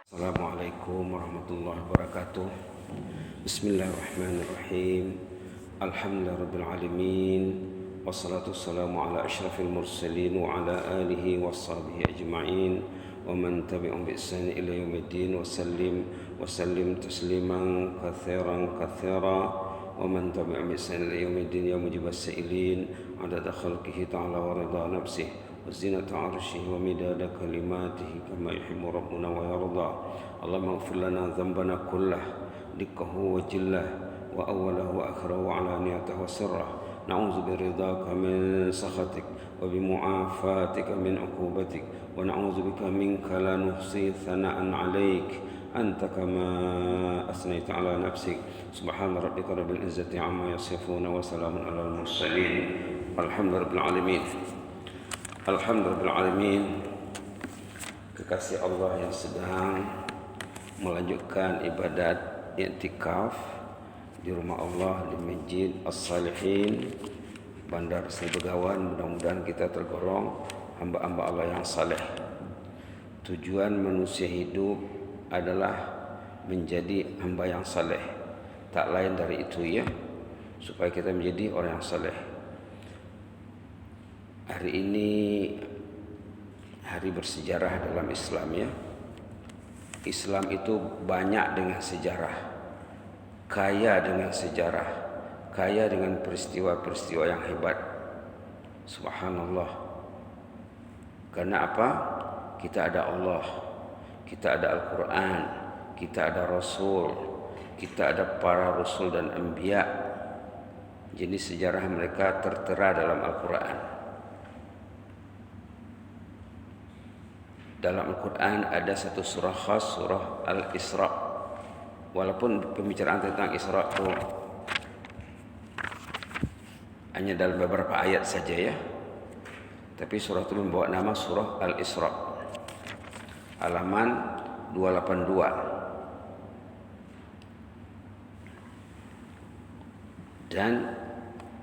Assalamualaikum warahmatullahi wabarakatuh. Bismillahirrahmanirrahim. Alhamdulillahirabbil alamin. Wassalatu wassalamu ala asyrafil mursalin wa ala alihi washabihi ajma'in wa man tabi'ahum bi ihsan ila yaumiddin wa sallim tasliman katsiran wa man tabi'ahum bi ihsan ila yaumiddin ya mujibas sa'ilin adada khalqihi ta'ala wa ridha nafsihi وزنة عرشه ومداد كلماته كما يحب ربنا ويرضى اللهم اغفر لنا ذنبنا كله دقه وجله وأوله وآخره وعلانيته وسره نعوذ برضاك من سخطك وبمعافاتك من عقوبتك ونعوذ بك منك لا نحصي ثناء عليك أنت كما أثنيت على نفسك سبحان ربك رب العزة عما يصفون وسلام على المرسلين والحمد لله رب العالمين. Alhamdulillahirrahmanirrahim. Kekasih Allah yang sedang melanjutkan ibadat i'tikaf di rumah Allah di Masjid As-Salihin Bandar Sri Begawan. Mudah-mudahan kita tergolong hamba-hamba Allah yang saleh. Tujuan manusia hidup adalah menjadi hamba yang saleh. Tak lain dari itu ya, supaya kita menjadi orang yang saleh. Hari ini hari bersejarah dalam Islam ya. Islam itu banyak dengan sejarah, kaya dengan sejarah, kaya dengan peristiwa-peristiwa yang hebat. Subhanallah. Karena apa? Kita ada Allah, kita ada Al-Quran, kita ada Rasul, kita ada para Rasul dan Anbiya. Jadi sejarah mereka tertera dalam Al-Quran. Dalam Al-Quran ada satu surah khas, surah Al-Isra. Walaupun pembicaraan tentang Isra itu hanya dalam beberapa ayat saja ya, tapi surah itu membawa nama surah Al-Isra, halaman 282. Dan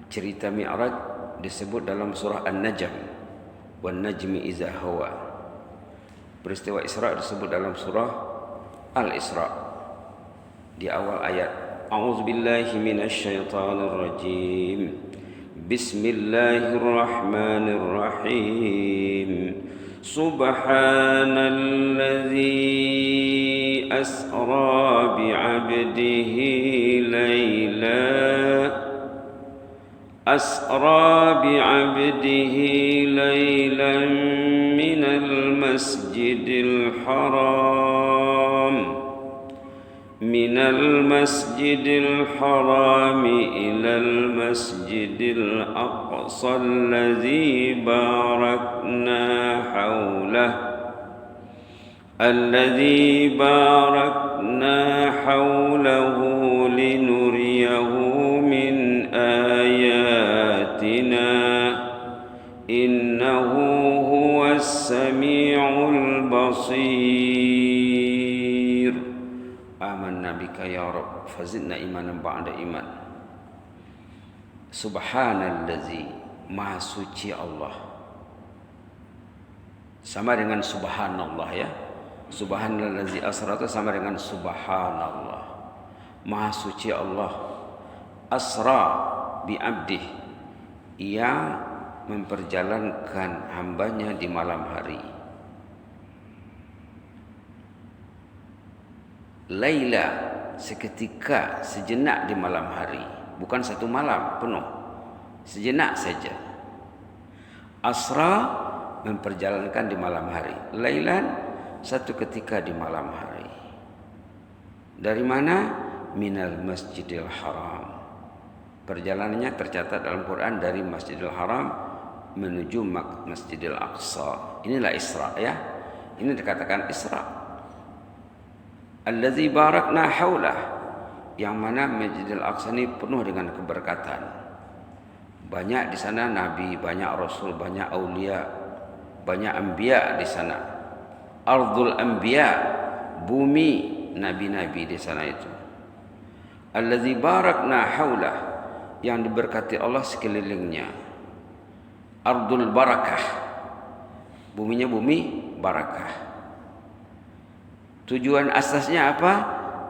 cerita Mi'raj disebut dalam surah An-Najm, wan najmi iza hawa. Peristiwa Isra disebut dalam surah Al-Isra di awal ayat. A'udzubillahi minasyaitonir rajim. Bismillahirrahmanirrahim. Subhanalladzi asra bi'abdihi layla أسرى بعبده ليلا من المسجد الحرام إلى المسجد الأقصى الذي باركنا حوله لنريه من آياتنا إنه هو السميع البصير آمنا بك يا رب فزدنا إيمانا بعد إيمان. Subhanalladzi, maha suci Allah. Sama dengan subhanallah ya. Subhanalladzi asra itu sama dengan subhanallah. Maha suci Allah. Asra bi abdih, ia memperjalankan hambanya di malam hari. Laila, seketika, sejenak di malam hari, bukan satu malam penuh, sejenak saja. Asra, memperjalankan di malam hari. Lailan, satu ketika di malam hari. Dari mana? Minal Masjidil Haram. Perjalanannya tercatat dalam Quran dari Masjidil Haram menuju Masjidil Aqsa. Inilah Isra ya. Ini dikatakan Isra. Allazi barakna haulah, yang mana Masjidil Aqsa ini penuh dengan keberkatan. Banyak di sana nabi, banyak rasul, banyak aulia, banyak anbiya di sana. Ardul anbiya, bumi nabi-nabi di sana itu. Allazi barakna haulah, yang diberkati Allah sekelilingnya. Ardul barakah, buminya bumi barakah. Tujuan asasnya apa?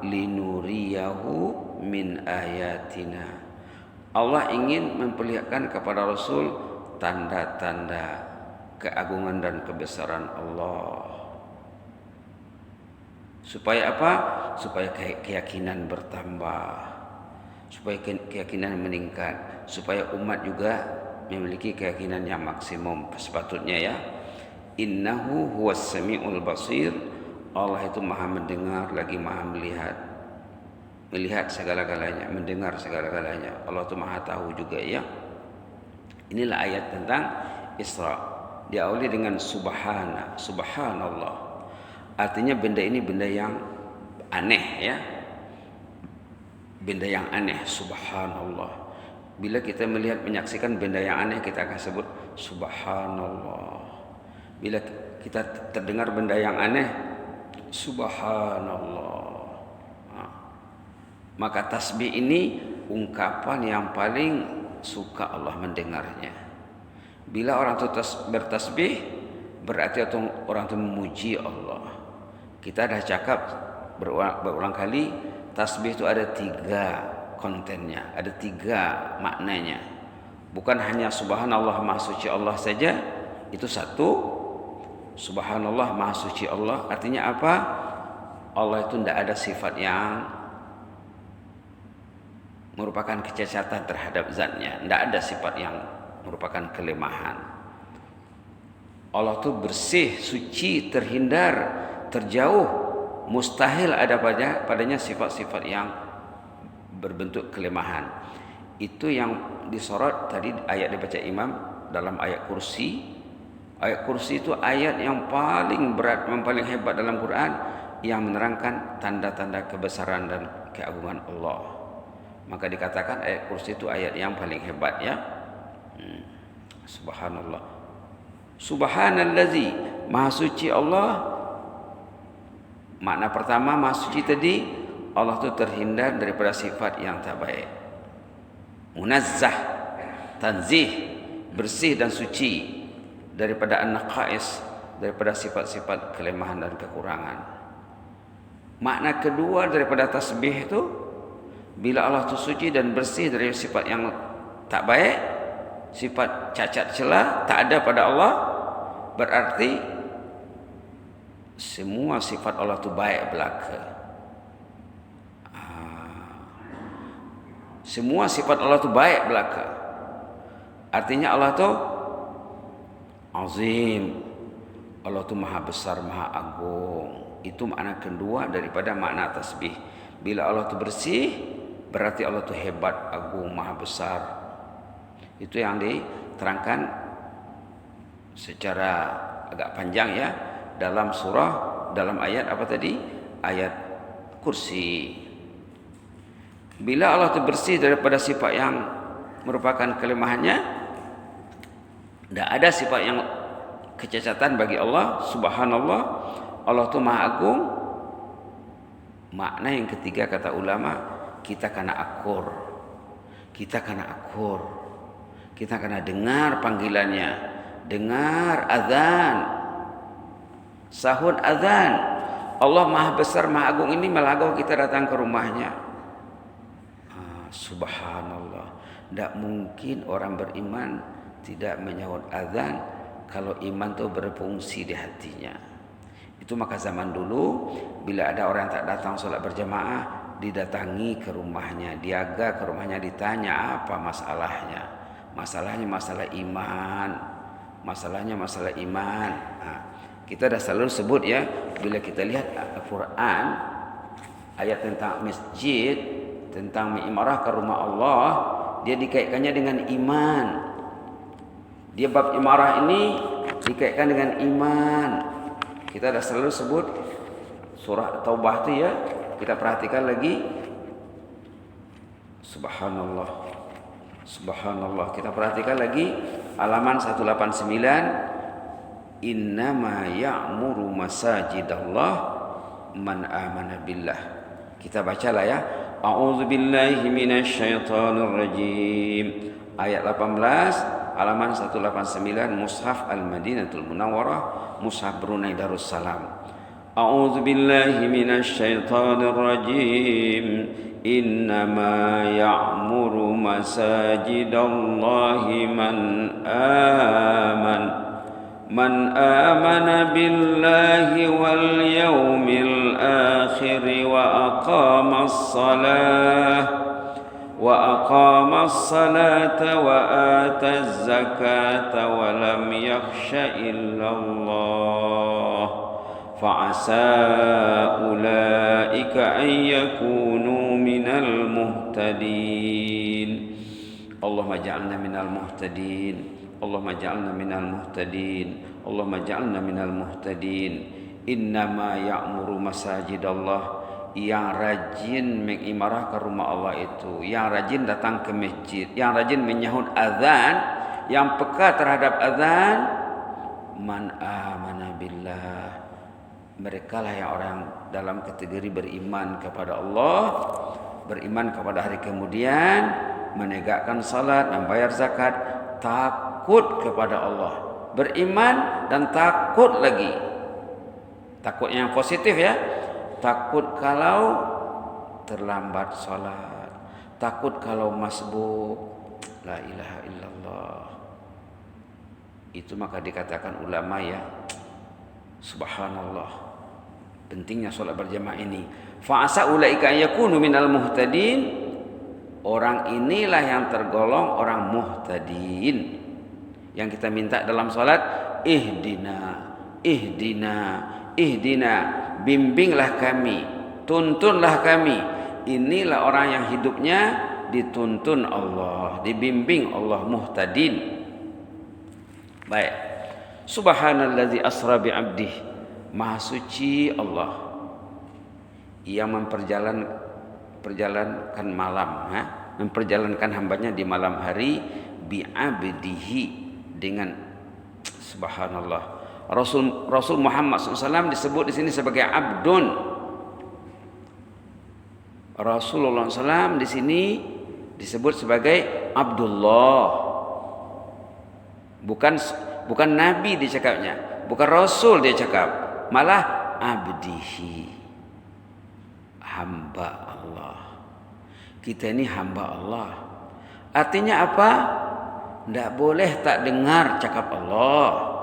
Linuriyahu min ayatina. Allah ingin memperlihatkan kepada Rasul tanda-tanda keagungan dan kebesaran Allah. Supaya apa? Supaya keyakinan bertambah, supaya keyakinan meningkat, supaya umat juga memiliki keyakinan yang maksimum sepatutnya ya. Innahu huwas samiul basir. Allah itu maha mendengar lagi maha melihat. Melihat segala-galanya, mendengar segala-galanya. Allah itu maha tahu juga ya. Inilah ayat tentang Isra. Diawali dengan subhanallah. Artinya benda ini benda yang aneh ya. Benda yang aneh, subhanallah. Bila kita melihat menyaksikan benda yang aneh, kita akan sebut subhanallah. Bila kita terdengar benda yang aneh, subhanallah. Maka tasbih ini ungkapan yang paling suka Allah mendengarnya. Bila orang itu bertasbih, berarti orang itu memuji Allah. Kita dah cakap berulang kali, tasbih itu ada 3 kontennya, ada 3 maknanya. Bukan hanya subhanallah maha suci Allah saja, itu satu. Subhanallah maha suci Allah artinya apa? Allah itu tidak ada sifat yang merupakan kecacatan terhadap zatnya. Tidak ada sifat yang merupakan kelemahan. Allah itu bersih, suci, terhindar, terjauh. Mustahil ada padanya sifat-sifat yang berbentuk kelemahan. Itu yang disorot tadi ayat dibaca imam dalam ayat kursi. Ayat kursi itu ayat yang paling berat, yang paling hebat dalam Quran, yang menerangkan tanda-tanda kebesaran dan keagungan Allah. Maka dikatakan ayat kursi itu ayat yang paling hebat ya. Subhanallah. Subhanallazi, maha suci Allah. Makna pertama maha suci tadi, Allah itu terhindar daripada sifat yang tak baik. Munazzah, tanzih, bersih dan suci daripada an-naqais, daripada sifat-sifat kelemahan dan kekurangan. Makna kedua daripada tasbih itu, bila Allah itu suci dan bersih dari sifat yang tak baik, sifat cacat celah tak ada pada Allah, berarti semua sifat Allah itu baik belaka. Semua sifat Allah itu baik belaka. Artinya Allah itu azim. Allah itu maha besar, maha agung. Itu makna kedua daripada makna tasbih. Bila Allah itu bersih, berarti Allah itu hebat, agung, maha besar. Itu yang diterangkan secara agak panjang ya dalam surah, dalam ayat apa tadi? Ayat kursi. Bila Allah itu bersih daripada sifat yang merupakan kelemahannya, tidak ada sifat yang kecacatan bagi Allah. Subhanallah, Allah itu maha agung. Makna yang ketiga kata ulama, kita kena akur. Kita kena akur. Kita kena dengar panggilannya. Dengar azan. Sahut azan. Allah maha besar, maha agung ini melagau kita datang ke rumahnya. Subhanallah. Tidak mungkin orang beriman tidak menyahut azan kalau iman itu berfungsi di hatinya. Itu maka zaman dulu bila ada orang tak datang solat berjamaah, didatangi ke rumahnya, diaga ke rumahnya, ditanya apa masalahnya. Masalahnya masalah iman. Masalahnya masalah iman. Kita dah selalu sebut ya, bila kita lihat Al-Quran, ayat tentang masjid, tentang mi'marah ke rumah Allah, dia dikaitkannya dengan iman. Dia bab imarah ini dikaitkan dengan iman. Kita dah selalu sebut surah Taubah tu ya. Kita perhatikan lagi. Subhanallah. Subhanallah. Kita perhatikan lagi halaman 189. Innama ya'muru masajidallah man amana billah. Kita bacalah ya. A'udzubillahi minasyaitonir rajim. Ayat 18 halaman 189 Mushaf Al-Madinatul Munawwarah, Mushaf Brunei Darussalam. أعوذ بالله من الشيطان الرجيم إنما يعمر مساجد الله من آمن بالله واليوم الآخر وأقام الصلاة وآتى الزكاة ولم يخش إلا الله فعسى أولئك أن يكونوا من المهتدين اللهم اجعلنا من المهتدين اللهم اجعلنا من المهتدين اللهم اجعلنا من المهتدين إنما يأمر مساجد الله yang rajin mengimarahkan rumah Allah itu, yang rajin datang ke masjid, yang rajin menyahut azan, yang peka terhadap azan, man amana billah, mereka lah yang orang dalam kategori beriman kepada Allah, beriman kepada hari kemudian, menegakkan salat, membayar zakat, takut kepada Allah, beriman dan takut lagi. Takut yang positif ya. Takut kalau terlambat salat, takut kalau masbuk, la ilaha illallah. Itu maka dikatakan ulama ya, subhanallah, pentingnya salat berjamaah ini. Fa'asa ulaika yakunu minal muhtadin. Orang inilah yang tergolong orang muhtadin. Yang kita minta dalam salat, ihdina, bimbinglah kami, tuntunlah kami. Inilah orang yang hidupnya dituntun Allah, dibimbing Allah, muhtadin. Baik. Subhanallazi asra bi 'abdih. Maha suci Allah yang memperjalankan malam, memperjalankan hambanya di malam hari, bi 'abdihi, dengan subhanallah. Rasul Muhammad SAW disebut di sini sebagai abdun. Rasulullah SAW di sini disebut sebagai Abdullah. Bukan Nabi dia cakapnya, bukan Rasul dia cakap, malah abdihi, hamba Allah. Kita ini hamba Allah. Artinya apa? Tidak boleh tak dengar cakap Allah.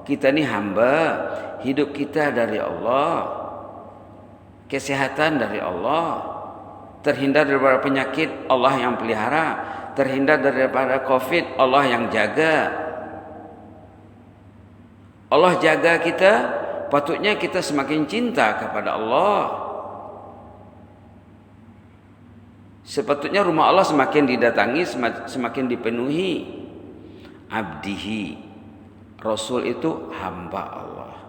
Kita ni hamba, hidup kita dari Allah, kesehatan dari Allah, terhindar daripada penyakit Allah yang pelihara, terhindar daripada COVID Allah yang jaga. Allah jaga kita, patutnya kita semakin cinta kepada Allah. Sepatutnya rumah Allah semakin didatangi, semakin dipenuhi. Abdihi, Rasul itu hamba Allah.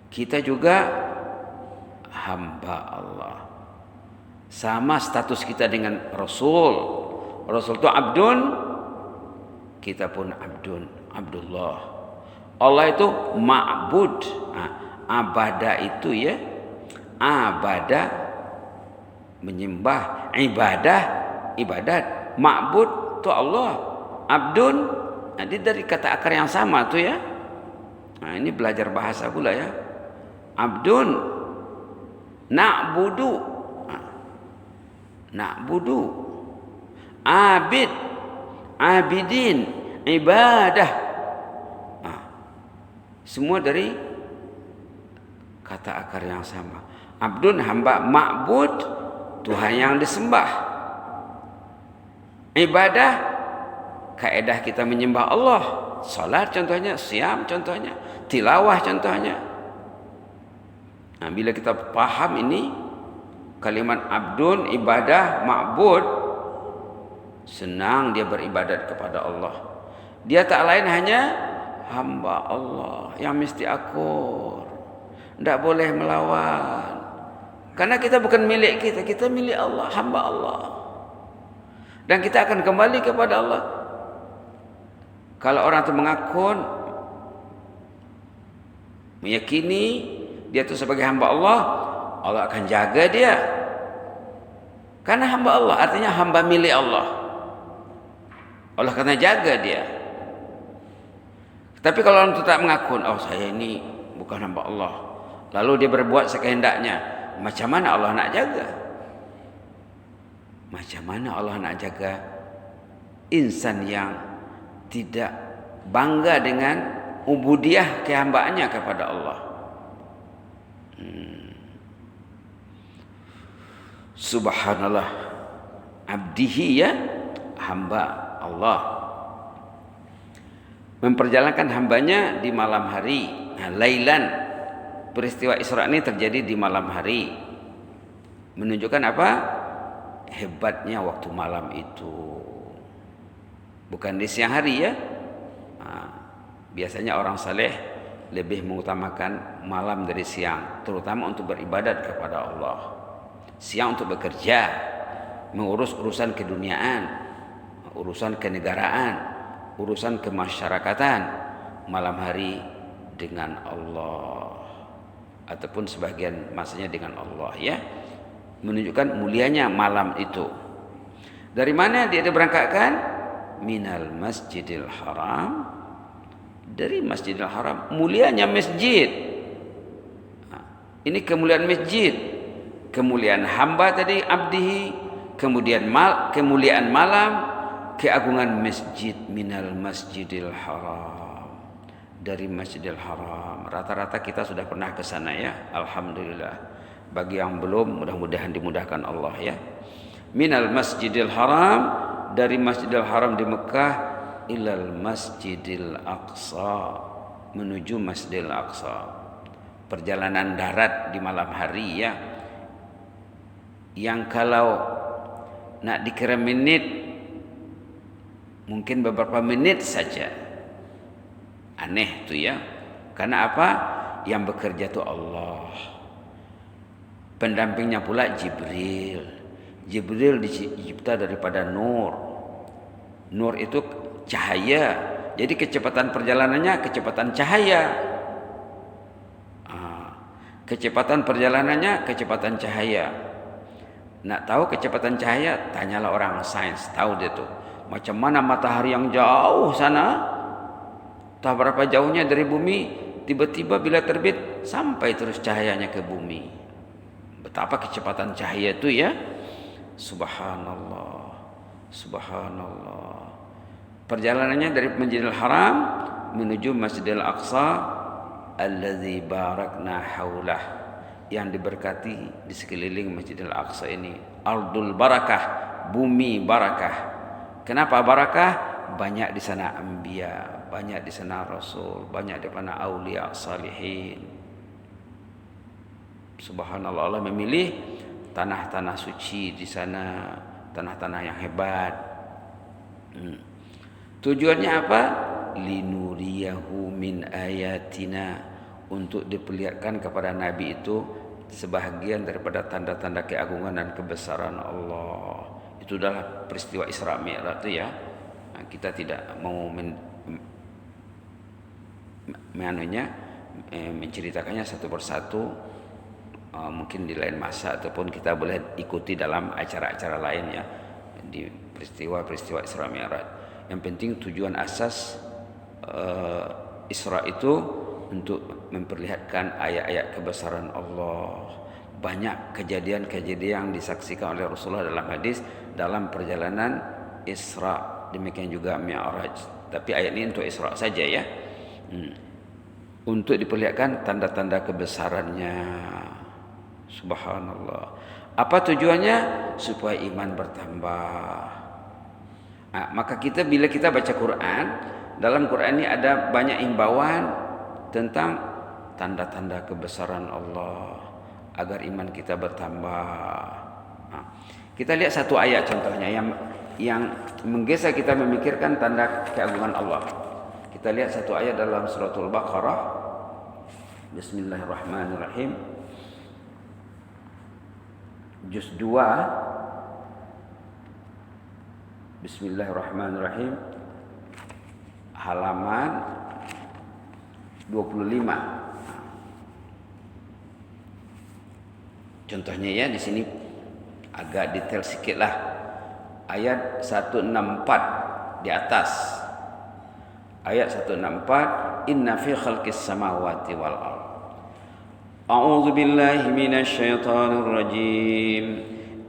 Kita juga hamba Allah. Sama status kita dengan Rasul. Rasul itu abdun, kita pun abdun, Abdullah. Allah itu ma'bud. Abadah itu ya, abadah menyembah, ibadat. Ma'bud itu Allah. Abdun, jadi dari kata akar yang sama tu ya. Nah, ini belajar bahasa pula ya. Abdun, na'budu, na'budu, abid, abidin, ibadah. Semua dari kata akar yang sama. Abdun hamba, ma'bud Tuhan yang disembah. Ibadah, kaedah kita menyembah Allah. Salat contohnya, siam contohnya, tilawah contohnya. Nah, bila kita paham ini, kalimat abdun, ibadah, ma'bud, senang dia beribadat kepada Allah. Dia tak lain hanya hamba Allah yang mesti akur, tidak boleh melawan. Karena kita bukan milik kita, kita milik Allah, hamba Allah. Dan kita akan kembali kepada Allah. Kalau orang itu mengakun, meyakini dia itu sebagai hamba Allah, Allah akan jaga dia. Karena hamba Allah, artinya hamba milik Allah. Allah akan jaga dia. Tapi kalau orang itu tak mengakun, oh saya ini bukan hamba Allah, lalu dia berbuat sekehendaknya. Macam mana Allah nak jaga? Macam mana Allah nak jaga insan yang tidak bangga dengan ubudiyah kehambaannya kepada Allah? Subhanallah, abdihi, ya, hamba Allah memperjalankan hambanya di malam hari. Lailan, peristiwa Isra ini terjadi di malam hari, menunjukkan apa? Hebatnya waktu malam itu, bukan di siang hari, ya. Biasanya orang saleh lebih mengutamakan malam dari siang, terutama untuk beribadat kepada Allah. Siang untuk bekerja, mengurus urusan keduniaan, urusan kenegaraan, urusan kemasyarakatan. Malam hari dengan Allah, ataupun sebagian masanya dengan Allah, ya. Menunjukkan mulianya malam itu. Dari mana dia diberangkatkan? Minal Masjidil Haram, dari Masjidil Haram. Mulianya masjid. Ini kemuliaan masjid. Kemuliaan hamba tadi, abdihi, kemudian kemuliaan malam, keagungan masjid. Minal Masjidil Haram, dari Masjidil Haram. Rata-rata kita sudah pernah ke sana, ya. Alhamdulillah. Bagi yang belum, mudah-mudahan dimudahkan Allah, ya. Minal Masjidil Haram, dari Masjidil Haram di Mekah, ilal Masjidil Aqsa, menuju Masjidil Aqsa. Perjalanan darat di malam hari, ya. Yang kalau nak dikira menit, mungkin beberapa menit saja. Aneh tu, ya. Karena apa? Yang bekerja tu Allah. Pendampingnya pula Jibril. Jibril dicipta daripada nur. Nur itu cahaya. Jadi kecepatan perjalanannya kecepatan cahaya. Kecepatan perjalanannya kecepatan cahaya. Nak tahu kecepatan cahaya, tanyalah orang sains, tahu dia tuh. Macam mana matahari yang jauh sana, tak berapa jauhnya dari bumi, tiba-tiba bila terbit sampai terus cahayanya ke bumi. Betapa kecepatan cahaya itu, ya. Subhanallah, subhanallah. Perjalanannya dari Masjidil Haram menuju Masjidil Aqsa, allazi barakna haulah, yang diberkati di sekeliling Masjidil Aqsa ini. Ardul barakah, bumi barakah. Kenapa barakah? Banyak di sana anbiya, banyak di sana rasul, banyak di sana aulia salihin. Subhanallah, Allah memilih tanah-tanah suci di sana, tanah-tanah yang hebat. Tujuannya apa? Linuriyahu min ayatina, untuk diperlihatkan kepada Nabi itu sebahagian daripada tanda-tanda keagungan dan kebesaran Allah. Itu adalah peristiwa Isra Mi'raj itu, ya. Kita tidak mau menceritakannya satu persatu. Mungkin di lain masa, ataupun kita boleh ikuti dalam acara-acara lain, ya, di peristiwa-peristiwa Isra Mi'raj. Yang penting tujuan asas Isra itu untuk memperlihatkan ayat-ayat kebesaran Allah. Banyak kejadian-kejadian yang disaksikan oleh Rasulullah dalam hadis dalam perjalanan Isra, demikian juga Mi'raj. Tapi ayat ini untuk Isra saja, ya. Untuk diperlihatkan tanda-tanda kebesarannya. Subhanallah. Apa tujuannya? Supaya iman bertambah. Maka bila kita baca Quran, dalam Quran ini ada banyak imbauan tentang tanda-tanda kebesaran Allah agar iman kita bertambah. Kita lihat satu ayat contohnya yang menggesa kita memikirkan tanda keagungan Allah. Kita lihat satu ayat dalam suratul Baqarah. Bismillahirrahmanirrahim. Juz 2. Bismillahirrahmanirrahim. Halaman 25. Contohnya, ya, di sini agak detail sikit lah. Ayat 164 di atas. Ayat 164, inna fi khalqis samawati wal ardh. أعوذ بالله من الشيطان الرجيم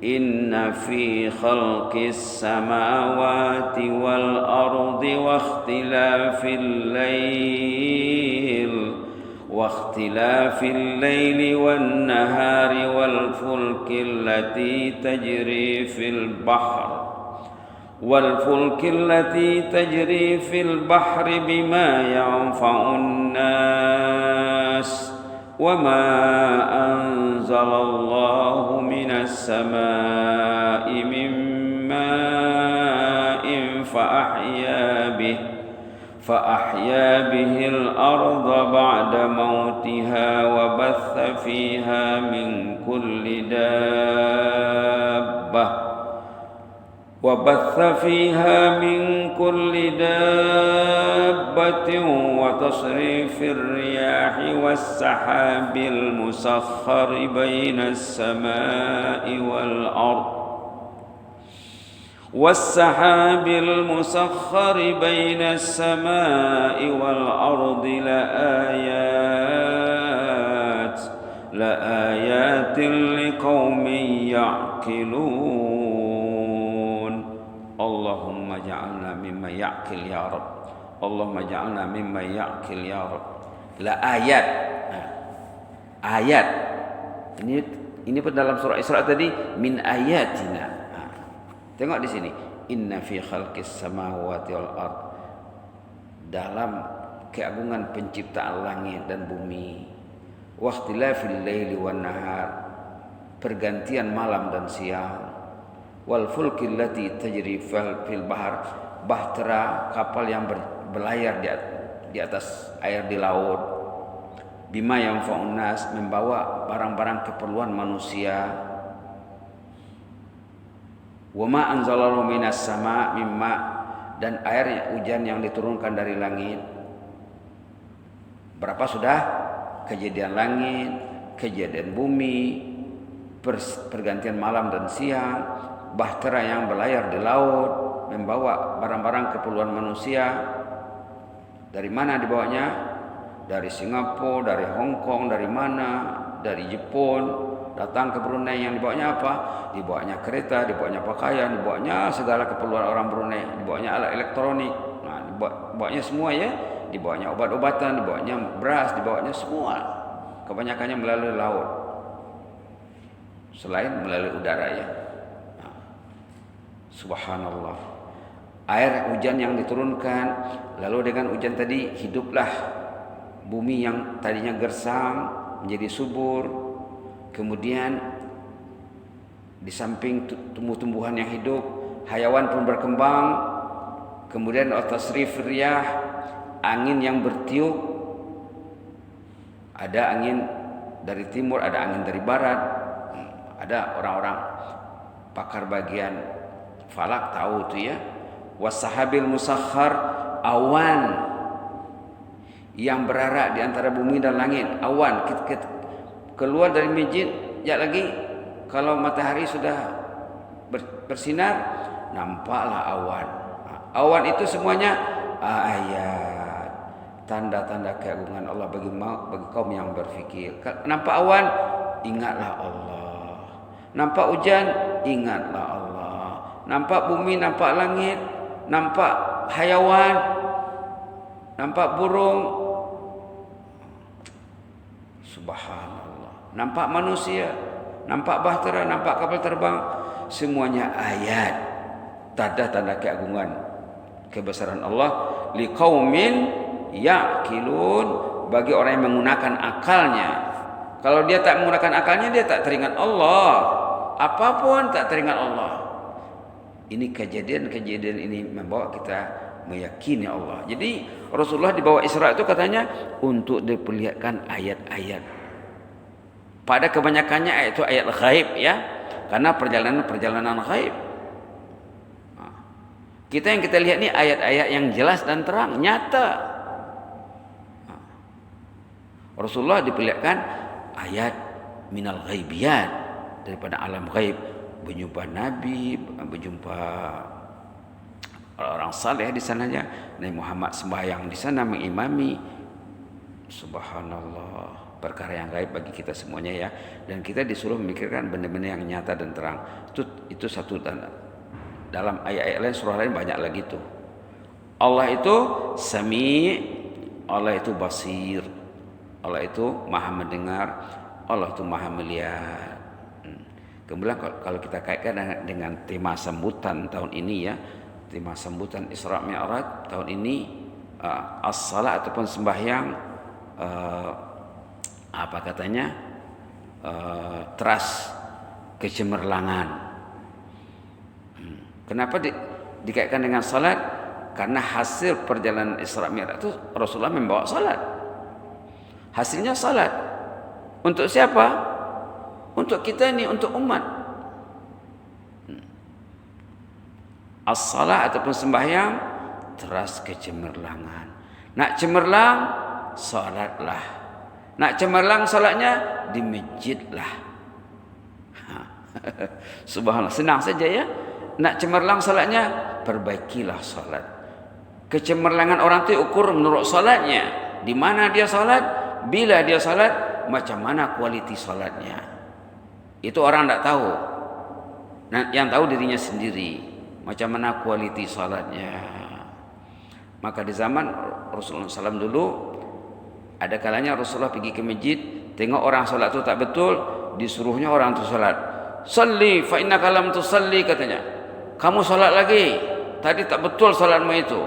إن في خلق السماوات والأرض واختلاف الليل والنهار والفلك التي تجري في البحر بما ينفع الناس وما أنزل الله من السماء من ماء فأحيا به الأرض بعد موتها وبث فيها من كل دابة وتصريف الرياح والسحاب المسخر بين السماء والأرض لآيات لقوم يعقلون اللهم اجعلنا ممن يعقل يا رب اللهم اجعلنا ممن يعقل يا رب ayat ini dalam surah Isra tadi min ayatina. Tengok di sini inna fi khalqis samawati wal ard, dalam keagungan penciptaan langit dan bumi, wa ikhtilafil laili wan nahar, pergantian malam dan siang, wal fulkil lati tajri fil bahar, bahtera kapal yang berlayar di atas air di laut, bima yanfa'un nas, membawa barang-barang keperluan manusia, wa ma anzalallahu minas sama mimma, dan air hujan yang diturunkan dari langit. Berapa sudah kejadian langit, kejadian bumi, pergantian malam dan siang, bahtera yang berlayar di laut membawa barang-barang keperluan manusia. Dari mana dibawanya? Dari Singapura, dari Hong Kong, dari mana? Dari Jepun, datang ke Brunei. Yang dibawanya apa? Dibawanya kereta, dibawanya pakaian, dibawanya segala keperluan orang Brunei, dibawanya alat elektronik. Nah, dibawanya semua ya. Dibawanya obat-obatan, dibawanya beras, dibawanya semua. Kebanyakannya melalui laut. Selain melalui udara ya. Nah, subhanallah. Air hujan yang diturunkan, lalu dengan hujan tadi hiduplah bumi yang tadinya gersang menjadi subur. Kemudian di samping tumbuh-tumbuhan yang hidup, hayawan pun berkembang. Kemudian tasrif riyah, angin yang bertiup, ada angin dari timur, ada angin dari barat. Ada orang-orang pakar bagian falak tahu itu ya. Wasahabil musakhar, awan yang berarak di antara bumi dan langit. Awan keluar dari masjid, ya lagi kalau matahari sudah bersinar, nampaklah awan. Awan itu semuanya ayat, tanda-tanda keagungan Allah bagi kaum yang berfikir. Nampak awan, ingatlah Allah. Nampak hujan, ingatlah Allah. Nampak bumi, nampak langit, nampak hayawan, nampak burung, subhanallah, nampak manusia, nampak bahtera, nampak kapal terbang, semuanya ayat, tanda-tanda keagungan kebesaran Allah liqaumin ya'qilun, bagi orang yang menggunakan akalnya. Kalau dia tak menggunakan akalnya, dia tak teringat Allah, apapun tak teringat Allah. Ini kejadian-kejadian ini membawa kita meyakini Allah. Jadi Rasulullah dibawa Isra itu katanya untuk diperlihatkan ayat-ayat. Pada kebanyakannya ayat itu ayat ghaib ya, karena perjalanan ghaib. Kita yang kita lihat ini ayat-ayat yang jelas dan terang, nyata. Rasulullah diperlihatkan ayat minal ghaibiyat, daripada alam ghaib. Berjumpa Nabi, berjumpa orang saleh di sananya. Nabi Muhammad sembahyang di sana mengimami. Subhanallah. perkara yang gaib bagi kita semuanya ya. Dan kita disuruh memikirkan benda-benda yang nyata dan terang. Itu satu tanda. Dalam ayat-ayat lain, surah lain banyak lagi tuh. Allah itu Sami', Allah itu Basir, Allah itu Maha mendengar, Allah itu Maha melihat. Kemudian kalau kita kaitkan dengan tema sambutan tahun ini ya, tema sambutan Isra Mi'raj tahun ini, as-salat ataupun sembahyang, apa katanya, teras kecemerlangan. Kenapa dikaitkan dengan salat? Karena hasil perjalanan Isra Mi'raj itu Rasulullah membawa salat. Hasilnya salat. Untuk siapa? Untuk kita ini, untuk umat. As-salat ataupun sembahyang teras kecemerlangan. Nak cemerlang, salatlah. Nak cemerlang salatnya di masjidlah. Subhanallah, senang saja ya. Nak cemerlang salatnya, perbaikilah salat. Kecemerlangan orang itu ukur menurut salatnya. Di mana dia salat, bila dia salat, macam mana kualiti salatnya. Itu orang tidak tahu. Nah, yang tahu dirinya sendiri. Macam mana kualiti salatnya. Maka di zaman Rasulullah SAW dulu, ada kalanya Rasulullah pergi ke masjid, tengok orang salat itu tak betul, disuruhnya orang itu salat. Salli fa innaka lam tusalli, katanya. Kamu salat lagi. Tadi tak betul salatmu itu.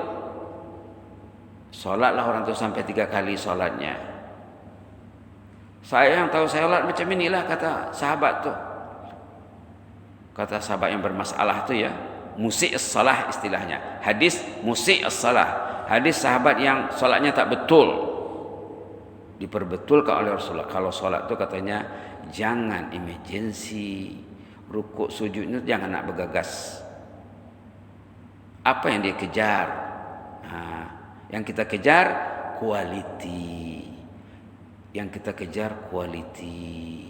Salatlah orang itu sampai 3 kali salatnya. Saya yang tahu saya salat macam inilah, kata sahabat tu. Kata sahabat yang bermasalah tu ya, musyi' as-salah istilahnya. Hadis musyi' as-salah. Hadis sahabat yang salatnya tak betul. Diperbetulkan oleh Rasulullah. Kalau salat tu katanya jangan emergency. Rukuk sujudnya jangan nak bergagas. Apa yang dia kejar? Yang kita kejar quality. Yang kita kejar quality,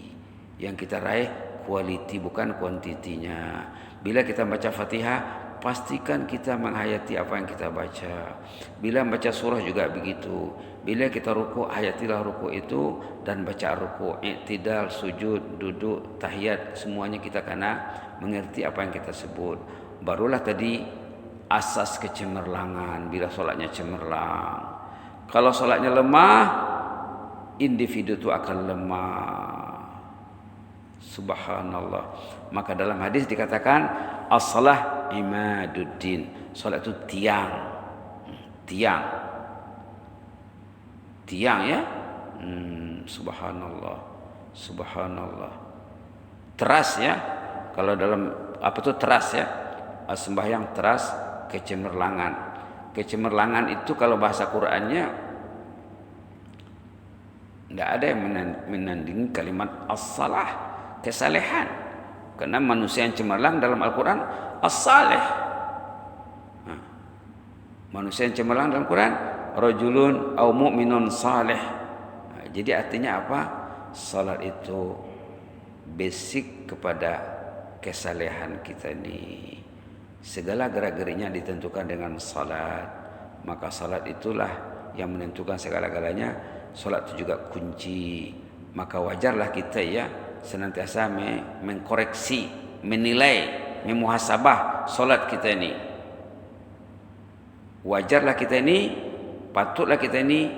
yang kita raih quality bukan kuantitinya. Bila kita baca Fatihah, pastikan kita menghayati apa yang kita baca. Bila baca surah juga begitu. Bila kita rukuk, hayatilah rukuk itu dan baca rukuk, i'tidal, sujud, duduk, tahiyat, semuanya kita kena mengerti apa yang kita sebut. Barulah tadi asas kecemerlangan bila solatnya cemerlang. Kalau solatnya lemah, individu itu akan lemah. Subhanallah. Maka dalam hadis dikatakan as-salah imaduddin. Salat itu tiang. Tiang ya. Subhanallah. Subhanallah. Teras ya. Kalau dalam apa itu teras ya? Sembahyang teras kecemerlangan. Kecemerlangan itu kalau bahasa Qur'annya tidak ada yang menandingi kalimat as-salah, kesalehan. Karena manusia yang cemerlang dalam Al-Quran as-salih. Manusia yang cemerlang dalam Al-Quran rajulun au mu'minun salih. Jadi artinya apa? Salat itu basic kepada kesalehan kita ini. Segala gerak-geriknya ditentukan dengan salat. Maka salat itulah yang menentukan segala-galanya. Salat itu juga kunci. Maka wajarlah kita ya senantiasa mengkoreksi, menilai, memuhasabah salat kita ini. Wajarlah kita ini, patutlah kita ini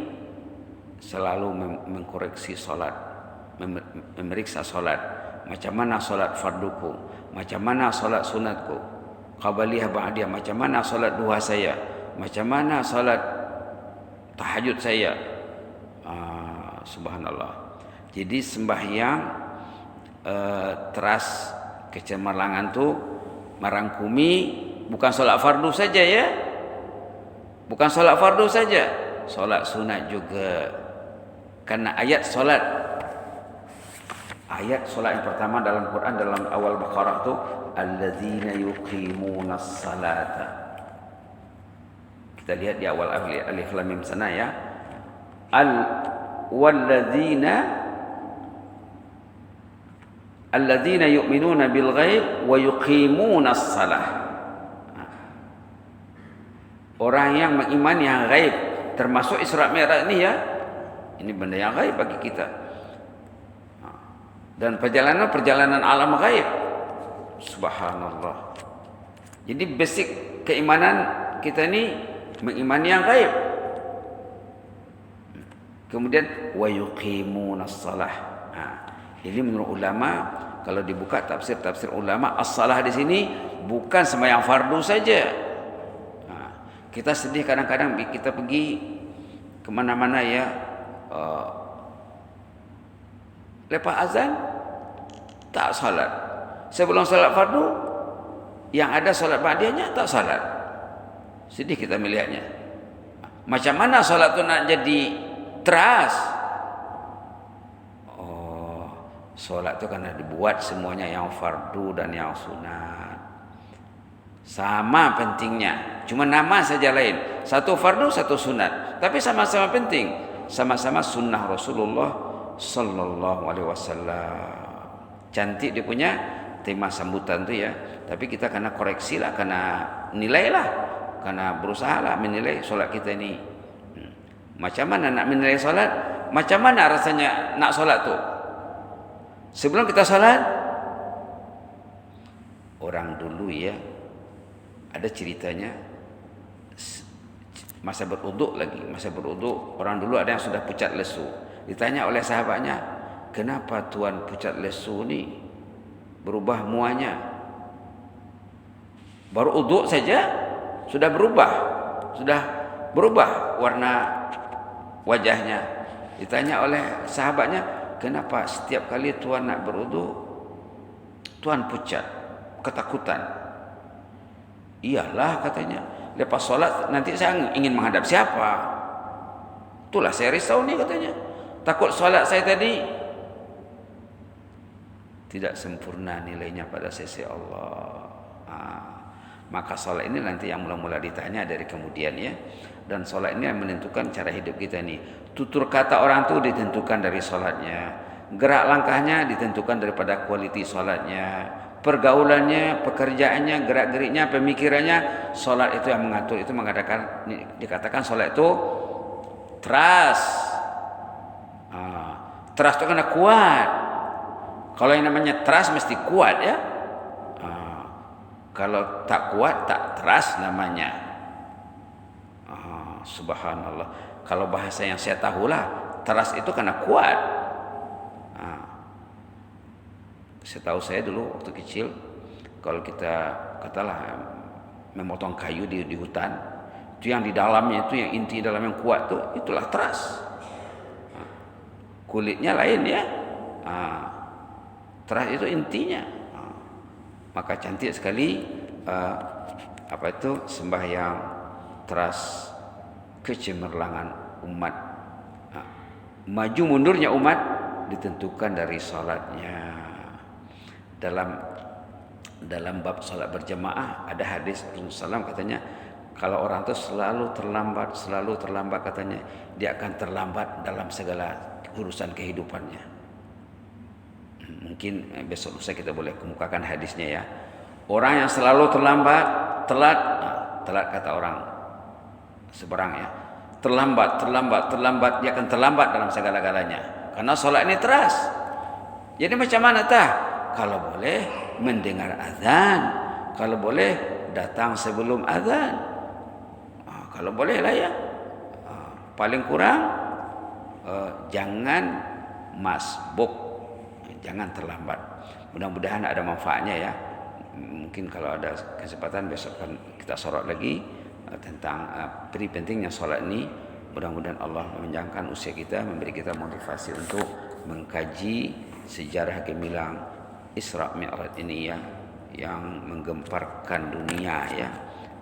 selalu mengkoreksi salat, memeriksa salat. Macam mana salat farduku, macam mana salat sunatku, qabliyah ba'diyah, macam mana salat duha saya, macam mana salat tahajud saya. Subhanallah. Jadi sembahyang teras kecemerlangan tu merangkumi bukan solat fardu saja ya. Bukan solat fardu saja, solat sunat juga. Karena ayat solat yang pertama dalam Quran dalam awal Baqarah tu alladzina yuqimunas salata. Kita lihat di awal alif lam mim sana ya. Alladzina yu'minuna bil ghaib wa yuqimunas salah. Orang yang mengimani yang gaib, termasuk Isra Mi'raj ini ya. Ini benda yang gaib bagi kita. Dan perjalanan alam gaib. Subhanallah. Jadi basic keimanan kita ini mengimani yang gaib. Kemudian wa yuqimunas shalah. Ini menurut ulama, kalau dibuka tafsir ulama, as-shalah di sini bukan sembahyang fardu saja. Kita sedih kadang-kadang kita pergi kemana-mana ya, lepas azan tak salat. Sebelum salat fardu yang ada salat ba'diyahnya tak salat. Sedih kita melihatnya. Macam mana salat tu nak jadi teras? Solat tu kena dibuat semuanya yang fardu dan yang sunat. Sama pentingnya. Cuma nama saja lain. Satu fardu, satu sunat. Tapi sama-sama penting. Sama-sama sunnah Rasulullah sallallahu alaihi wasallam. Cantik dia punya tema sambutan tu ya. Tapi kita kena koreksi lah, kena nilai lah. Kena berusaha lah menilai solat kita ni. Macam mana nak menilai solat? Macam mana rasanya nak solat tu? Sebelum kita salat, orang dulu ya, ada ceritanya masa beruduk orang dulu ada yang sudah pucat lesu. Ditanya oleh sahabatnya, kenapa tuan pucat lesu ni berubah muanya? Baru uduk saja sudah berubah warna wajahnya. Ditanya oleh sahabatnya, kenapa setiap kali tuan nak berwudu tuan pucat, ketakutan? Iyalah katanya, lepas solat nanti saya ingin menghadap siapa? Itulah saya risau ni katanya. Takut solat saya tadi tidak sempurna nilainya pada sisi Allah. Maka solat ini nanti yang mula-mula ditanya dari kemudian ya. Dan solat ini yang menentukan cara hidup kita ni. Tutur kata orang tu ditentukan dari solatnya. Gerak langkahnya ditentukan daripada kualiti solatnya. Pergaulannya, pekerjaannya, gerak-geriknya, pemikirannya, solat itu yang mengatur. Itu mengatakan, dikatakan solat itu trust. Trust itu kena kuat. Kalau yang namanya trust mesti kuat ya. Kalau tak kuat tak trust namanya. Subhanallah. Kalau bahasa yang saya tahulah, trust itu kena kuat. Saya dulu waktu kecil, kalau kita katalah memotong kayu di hutan, itu yang di dalamnya itu yang inti dalam yang kuat tu, itulah trust. Kulitnya lain ya. Trust itu intinya. Maka cantik sekali sembahyang trust kecemerlangan umat. Maju mundurnya umat ditentukan dari salatnya. Dalam bab salat berjamaah ada hadis Rasulullah SAW katanya, kalau orang itu selalu terlambat katanya, dia akan terlambat dalam segala urusan kehidupannya. Mungkin besok lusa kita boleh kemukakan hadisnya ya. Orang yang selalu telat kata orang seberang ya. Terlambat, dia akan terlambat dalam segala-galanya. Karena solat ini teras. Jadi macam mana tah? Kalau boleh mendengar azan, kalau boleh datang sebelum azan. Kalau boleh lah ya. Paling kurang jangan masbuk, jangan terlambat. Mudah-mudahan ada manfaatnya ya. Mungkin kalau ada kesempatan besok kan kita sorot lagi tentang pentingnya solat ini. Mudah-mudahan Allah memanjangkan usia kita, memberi kita motivasi untuk mengkaji sejarah gemilang Isra Mi'raj ini ya, yang menggemparkan dunia ya.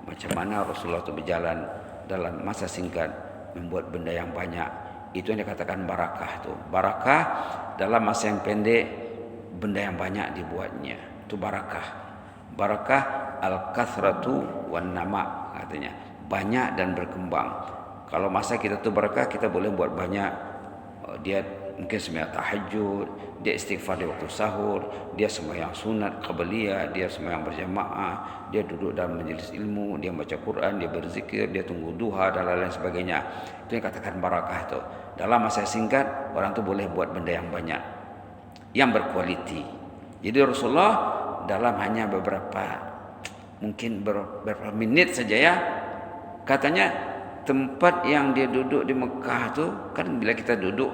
Macam mana Rasulullah itu berjalan dalam masa singkat membuat benda yang banyak. Itu yang dikatakan barakah tu. Barakah dalam masa yang pendek benda yang banyak dibuatnya. Itu barakah. Barakah al-kathratu wan nama katanya. Banyak dan berkembang. Kalau masa kita tu barakah, kita boleh buat banyak. Dia mungkin sembahyang tahajud, dia istighfar di waktu sahur, dia sembahyang sunat qabliyah, dia sembahyang berjamaah, dia duduk dalam majlis ilmu, dia baca Quran, dia berzikir, dia tunggu duha dan lain-lain sebagainya. Itu yang katakan barakah tu. Dalam masa singkat orang tu boleh buat benda yang banyak. yang berkualiti. Jadi Rasulullah dalam hanya mungkin beberapa menit saja ya, katanya tempat yang dia duduk di Mekah tuh kan, bila kita duduk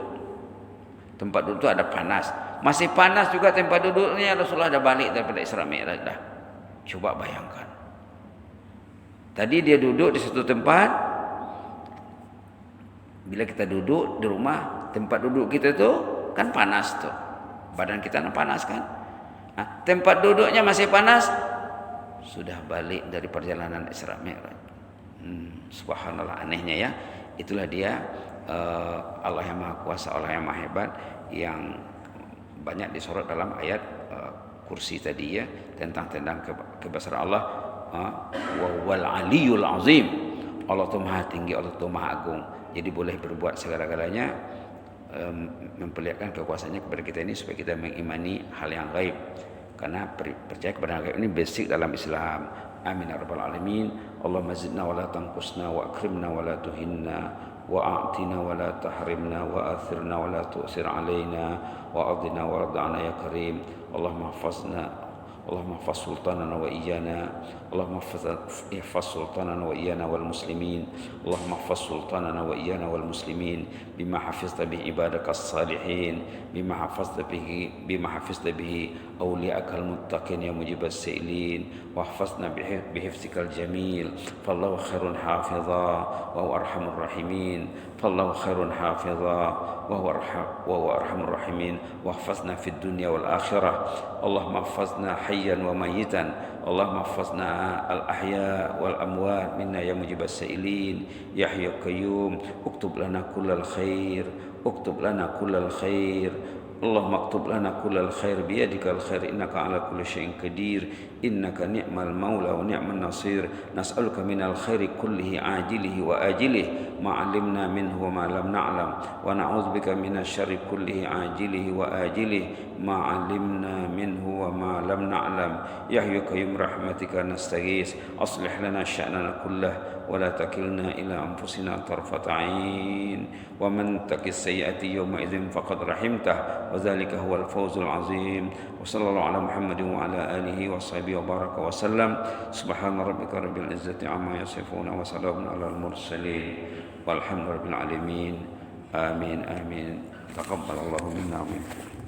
tempat duduk ada panas, masih panas juga tempat duduknya. Rasulullah ada balik daripada Isra Mi'raj dah. Coba bayangkan, tadi dia duduk di satu tempat. Bila kita duduk di rumah, tempat duduk kita tuh kan panas tuh, badan kita panas kan. Nah, tempat duduknya masih panas, sudah balik dari perjalanan Isra Mi'raj. Subhanallah, anehnya ya. Itulah dia Allah yang Maha Kuasa, Allah yang Maha Hebat, yang banyak disorot dalam ayat kursi tadi ya, tentang kebesaran Allah. Wa wal aliyul azim, Allah itu Maha Tinggi, Allah itu Maha Agung. Jadi boleh berbuat segala-galanya, memperlihatkan kekuasaannya kepada kita ini supaya kita mengimani hal yang gaib. Karena percaya kepada hal gaib ini basic dalam Islam. Amin ya rabbal alamin. Allahumma zidna wa la tanqusna wa akrimna wa la tuhinna wa a'tina wa la tahrimna wa athirna wa la tu'sir alaina wa adina wa rada'na ya karim. Allahumma hafazna, اللهم احفظ سلطاننا وإيانا، اللهم احفظ سلطاننا وإيانا والمسلمين، اللهم احفظ سلطاننا وإيانا والمسلمين بما حفظت به عبادك الصالحين، بما حفظت به أولياءك المتقين يا مجيب السائلين، واحفظنا بحفظك الجميل، فالله خير حافظا وهو أرحم الراحمين، فالله خير حافظا وهو أرحم الراحمين، واحفظنا في الدنيا والآخرة، اللهم احفظنا حيا وميتا، اللهم احفظنا الأحياء والأموات منا يا مجيب السائلين، يا حي يا قيوم، اكتب لنا كل الخير، اكتب لنا كل الخير، اللهم اكتب لنا كل الخير بيدك الخير، إنك على كل شيء قدير، إنك نعم المولى ونعم النصير، نسألك من الخير كله عاجله وآجله ما علمنا منه وما لم نعلم، ونعوذ بك من الشر كله عاجله وآجله ما علمنا منه وما لم نعلم، يا حي يا قيوم برحمتك نستغيث، أصلح لنا شأننا كله ولا تكلنا إلى أنفسنا طرفة عين، ومن تك السيئات يومئذ فقد رحمته وذلك هو الفوز العظيم، وصلى الله على محمد وعلى آله وصحبه وبارك وسلم، سبحان ربك رب العزة عما يصفون وسلام على المرسلين والحمد لله رب العالمين. آمين آمين. تقبل الله منا ومنكم.